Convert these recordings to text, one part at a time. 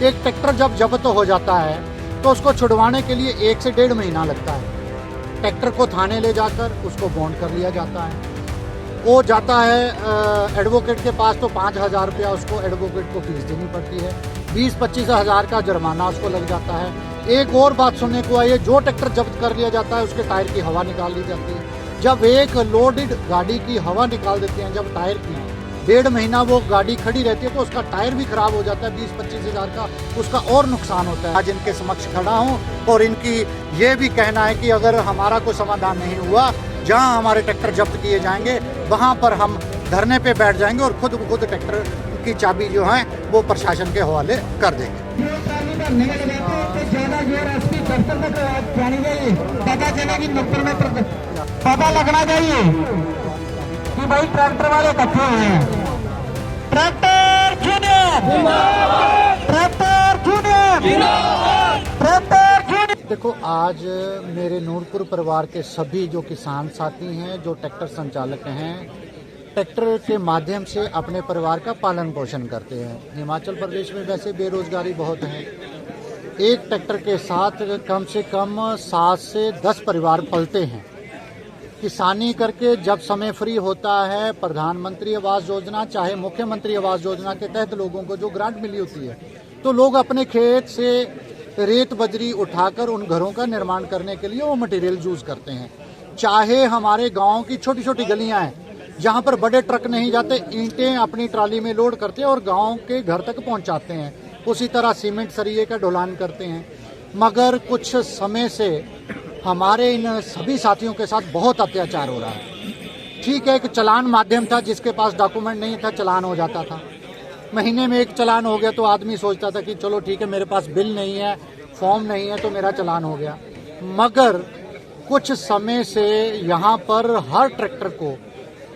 एक ट्रैक्टर जब जब्त हो जाता है तो उसको छुड़वाने के लिए 1 से 1.5 महीना लगता है। ट्रैक्टर को थाने ले जाकर उसको बॉन्ड कर लिया जाता है। वो जाता है एडवोकेट के पास तो 5,000 रुपया उसको एडवोकेट को फीस देनी पड़ती है। 20-25 हज़ार का जुर्माना उसको लग जाता है। एक और बात सुनने को आई है, जो ट्रैक्टर जब्त कर लिया जाता है उसके टायर की हवा निकाल ली जाती है। जब एक लोडेड गाड़ी की हवा निकाल देते हैं, जब टायर की 1.5 महीना वो गाड़ी खड़ी रहती है तो उसका टायर भी खराब हो जाता है। 20-25 हज़ार का उसका और नुकसान होता है। आज इनके समक्ष खड़ा हूँ और इनकी ये भी कहना है कि अगर हमारा कोई समाधान नहीं हुआ, जहाँ हमारे ट्रैक्टर जब्त किए जाएंगे वहाँ पर हम धरने पे बैठ जाएंगे और खुद ट्रैक्टर की चाबी जो है वो प्रशासन के हवाले कर देंगे। पता लगना चाहिए कि भाई ट्रैक्टर वाले इकट्ठे हैं। Tractor union, tractor union, tractor union. देखो, आज मेरे नूरपुर परिवार के सभी जो किसान साथी हैं, जो ट्रैक्टर संचालक हैं, ट्रैक्टर के माध्यम से अपने परिवार का पालन पोषण करते हैं। हिमाचल प्रदेश में वैसे बेरोजगारी बहुत है। एक ट्रैक्टर के साथ कम से कम 7 से 10 परिवार पलते हैं। किसानी करके जब समय फ्री होता है, प्रधानमंत्री आवास योजना चाहे मुख्यमंत्री आवास योजना के तहत लोगों को जो ग्रांट मिली होती है, तो लोग अपने खेत से रेत बजरी उठाकर उन घरों का निर्माण करने के लिए वो मटेरियल यूज करते हैं। चाहे हमारे गांव की छोटी छोटी गलियां हैं जहां पर बड़े ट्रक नहीं जाते, ईंटें अपनी ट्राली में लोड करते हैं और गांव के घर तक पहुंचाते हैं। उसी तरह सीमेंट सरिये का ढुलान करते हैं। मगर कुछ समय से हमारे इन सभी साथियों के साथ बहुत अत्याचार हो रहा है। ठीक है, एक चालान माध्यम था, जिसके पास डॉक्यूमेंट नहीं था चालान हो जाता था। महीने में एक चालान हो गया तो आदमी सोचता था कि चलो ठीक है, मेरे पास बिल नहीं है, फॉर्म नहीं है तो मेरा चालान हो गया। मगर कुछ समय से यहाँ पर हर ट्रैक्टर को,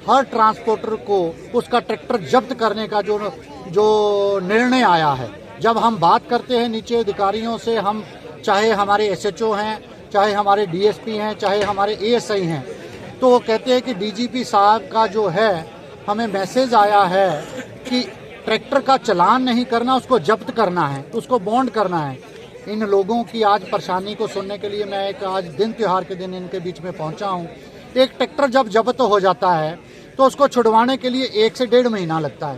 हर ट्रांसपोर्टर को उसका ट्रैक्टर जब्त करने का जो निर्णय आया है। जब हम बात करते हैं नीचे अधिकारियों से, हम चाहे हमारे SHO हैं, चाहे हमारे DSP हैं, चाहे हमारे ASI हैं, तो वो कहते हैं कि DGP साहब का जो है हमें मैसेज आया है कि ट्रैक्टर का चालान नहीं करना, उसको जब्त करना है, उसको बॉन्ड करना है। इन लोगों की आज परेशानी को सुनने के लिए मैं एक आज दिन त्योहार के दिन इनके बीच में पहुंचा हूं। एक ट्रैक्टर जब जब्त हो जाता है तो उसको छुड़वाने के लिए 1 से 1.5 महीना लगता है।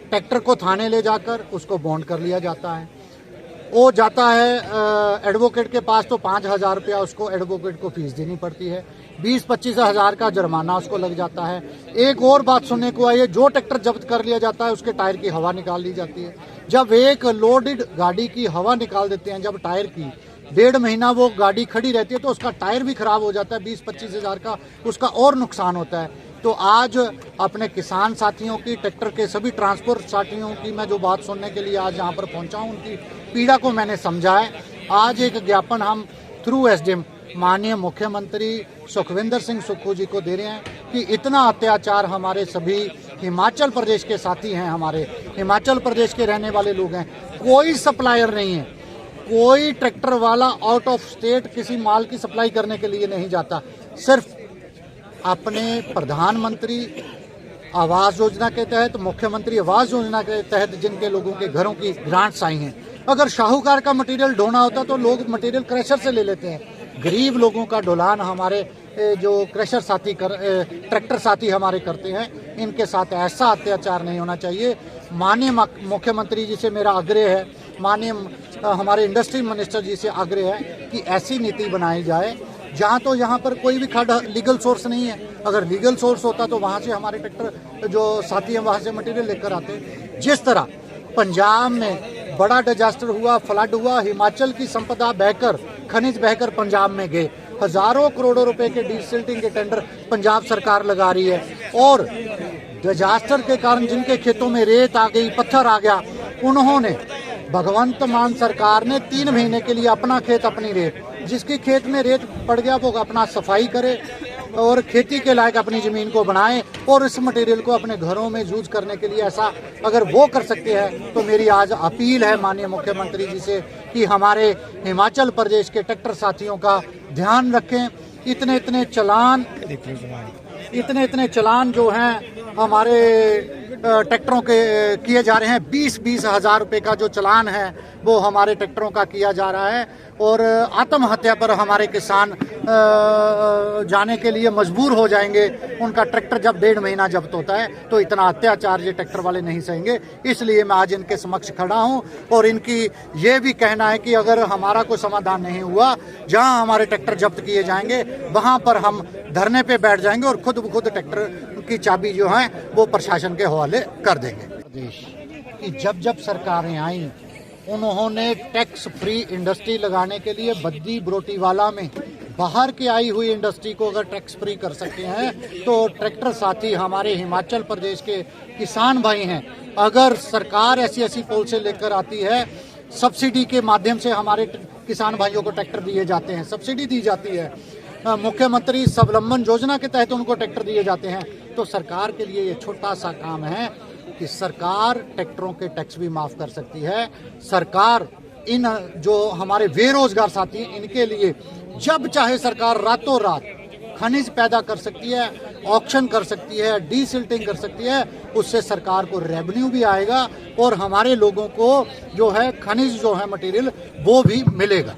ट्रैक्टर को थाने ले जाकर उसको बॉन्ड कर लिया जाता है। वो जाता है एडवोकेट के पास तो 5,000 रुपया उसको एडवोकेट को फीस देनी पड़ती है। 20-25 हज़ार का जुर्माना उसको लग जाता है। एक और बात सुनने को आई है, जो ट्रैक्टर जब्त कर लिया जाता है उसके टायर की हवा निकाल ली जाती है। जब एक लोडेड गाड़ी की हवा निकाल देते हैं, जब टायर की 1.5 महीना वो गाड़ी खड़ी रहती है तो उसका टायर भी खराब हो जाता है। 20-25 हज़ार का उसका और नुकसान होता है। तो आज अपने किसान साथियों की, ट्रैक्टर के सभी ट्रांसपोर्ट साथियों की मैं जो बात सुनने के लिए आज यहाँ पर पहुँचा हूँ, उनकी पीड़ा को मैंने समझा है। आज एक ज्ञापन हम थ्रू SDM माननीय मुख्यमंत्री सुखविंदर सिंह सुक्खू जी को दे रहे हैं कि इतना अत्याचार हमारे सभी हिमाचल प्रदेश के साथी हैं, हमारे हिमाचल प्रदेश के रहने वाले लोग हैं, कोई सप्लायर नहीं है। कोई ट्रैक्टर वाला आउट ऑफ स्टेट किसी माल की सप्लाई करने के लिए नहीं जाता। सिर्फ अपने प्रधानमंत्री आवास योजना के तहत, मुख्यमंत्री आवास योजना के तहत जिनके लोगों के घरों की ग्रांट्स आई हैं, अगर शाहूकार का मटेरियल ढोना होता तो लोग मटेरियल क्रशर से ले लेते हैं। गरीब लोगों का ढुलान हमारे जो क्रशर साथी ट्रैक्टर साथी हमारे करते हैं। इनके साथ ऐसा अत्याचार नहीं होना चाहिए। माननीय मुख्यमंत्री जी से मेरा आग्रह है, माननीय हमारे इंडस्ट्री मिनिस्टर जी से आग्रह है कि ऐसी नीति बनाई जाए जहाँ तो यहाँ पर कोई भी लीगल सोर्स नहीं है। अगर लीगल सोर्स होता तो वहाँ से हमारे ट्रैक्टर जो साथी हैं वहाँ से मटेरियल लेकर आते। जिस तरह पंजाब में बड़ा डिजास्टर हुआ, फ्लड हुआ, हिमाचल की संपदा बहकर, खनिज बहकर पंजाब में गए, हजारों करोड़ों रुपए के डीसिल्टिंग के टेंडर पंजाब सरकार लगा रही है। और डिजास्टर के कारण जिनके खेतों में रेत आ गई, पत्थर आ गया, उन्होंने भगवंत मान सरकार ने 3 महीने के लिए अपना खेत अपनी रेत, जिसकी खेत में रेत पड़ गया वो अपना सफाई करे और खेती के लायक अपनी ज़मीन को बनाए और इस मटेरियल को अपने घरों में यूज करने के लिए, ऐसा अगर वो कर सकते हैं तो मेरी आज अपील है माननीय मुख्यमंत्री जी से कि हमारे हिमाचल प्रदेश के ट्रैक्टर साथियों का ध्यान रखें। इतने इतने चलान जो हैं हमारे ट्रैक्टरों के किए जा रहे हैं। 20-20 हज़ार रुपये का जो चालान है वो हमारे ट्रैक्टरों का किया जा रहा है और आत्महत्या पर हमारे किसान जाने के लिए मजबूर हो जाएंगे। उनका ट्रैक्टर जब 1.5 महीना जब्त होता है तो इतना अत्याचार ये ट्रैक्टर वाले नहीं सहेंगे। इसलिए मैं आज इनके समक्ष खड़ा हूँ और इनकी ये भी कहना है कि अगर हमारा कोई समाधान नहीं हुआ, जहाँ हमारे ट्रैक्टर जब्त किए जाएंगे वहाँ पर हम धरने पे बैठ जाएंगे और खुद ब खुद ट्रैक्टर की चाबी जो है वो प्रशासन के हवाले कर देंगे। प्रदेश की जब सरकारें आई उन्होंने टैक्स फ्री इंडस्ट्री लगाने के लिए बद्दी बरोटीवाला में बाहर की आई हुई इंडस्ट्री को अगर टैक्स फ्री कर सकते हैं तो ट्रैक्टर साथी हमारे हिमाचल प्रदेश के किसान भाई हैं। अगर सरकार ऐसी पॉलिसी लेकर आती है, सब्सिडी के माध्यम से हमारे किसान भाइयों को ट्रैक्टर दिए जाते हैं, सब्सिडी दी जाती है, मुख्यमंत्री स्वावलंबन योजना के तहत उनको ट्रैक्टर दिए जाते हैं, तो सरकार के लिए ये छोटा सा काम है कि सरकार ट्रैक्टरों के टैक्स भी माफ कर सकती है। सरकार इन जो हमारे बेरोजगार साथी हैं इनके लिए जब चाहे सरकार रातों रात खनिज पैदा कर सकती है, ऑक्शन कर सकती है, डीसिल्टिंग कर सकती है। उससे सरकार को रेवेन्यू भी आएगा और हमारे लोगों को जो है खनिज जो है मटेरियल वो भी मिलेगा।